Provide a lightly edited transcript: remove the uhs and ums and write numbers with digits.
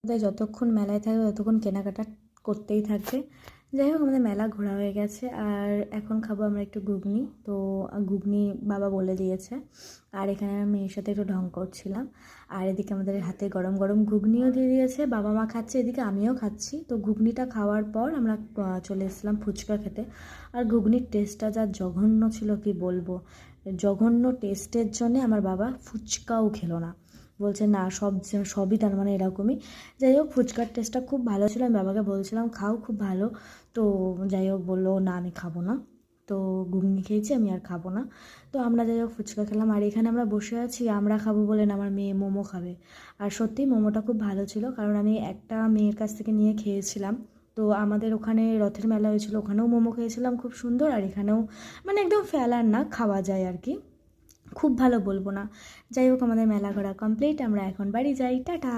তাই যতক্ষণ মেলায় থাকবে ততক্ষণ কেনাকাটা করতেই থাকবে। যাই হোক, আমাদের মেলা ঘোরা হয়ে গেছে, আর এখন খাবো আমরা একটু ঘুগনি। তো ঘুগনি বাবা বলে দিয়েছে, আর এখানে আমি মেয়ের সাথে একটু ঢং করছিলাম। আর এদিকে আমাদের হাতে গরম গরম ঘুগনিও দিয়ে দিয়েছে, বাবা মা খাচ্ছে, এদিকে আমিও খাচ্ছি। তো ঘুগনিটা খাওয়ার পর আমরা চলে এসেছিলাম ফুচকা খেতে। আর ঘুগনির টেস্টটা যা জঘন্য ছিল কি বলবো। জঘন্য টেস্টের জন্যে আমার বাবা ফুচকাও খেলো না, বলছে না সবই তার মানে এরকমই। যাই হোক, ফুচকার টেস্টটা খুব ভালো ছিল, আমি বাবাকে বলছিলাম খাও, খুব ভালো। তো যাই হোক, বললো না আমি খাবো না। তো ঘুগনি খেয়েছি, আমি আর খাবো না। তো আমরা যাই হোক ফুচকা খেলাম, আর এখানে আমরা বসে আছি, আমরা খাবো বলে না, আমার মেয়ে মোমো খাবে। আর সত্যিই মোমোটা খুব ভালো ছিল, কারণ আমি একটা মেয়ের কাছ থেকে নিয়ে খেয়েছিলাম। তো আমাদের ওখানে রথের মেলা হয়েছিল, ওখানেও মোমো খেয়েছিলাম খুব সুন্দর, আর এখানেও মানে একদম ফেলার না, খাওয়া যায় আর কি। খুব ভালো বলবো না। যাই হোক, আমাদের মেলা ঘোরা কমপ্লিট, আমরা এখন বাড়ি যাই, টাটা।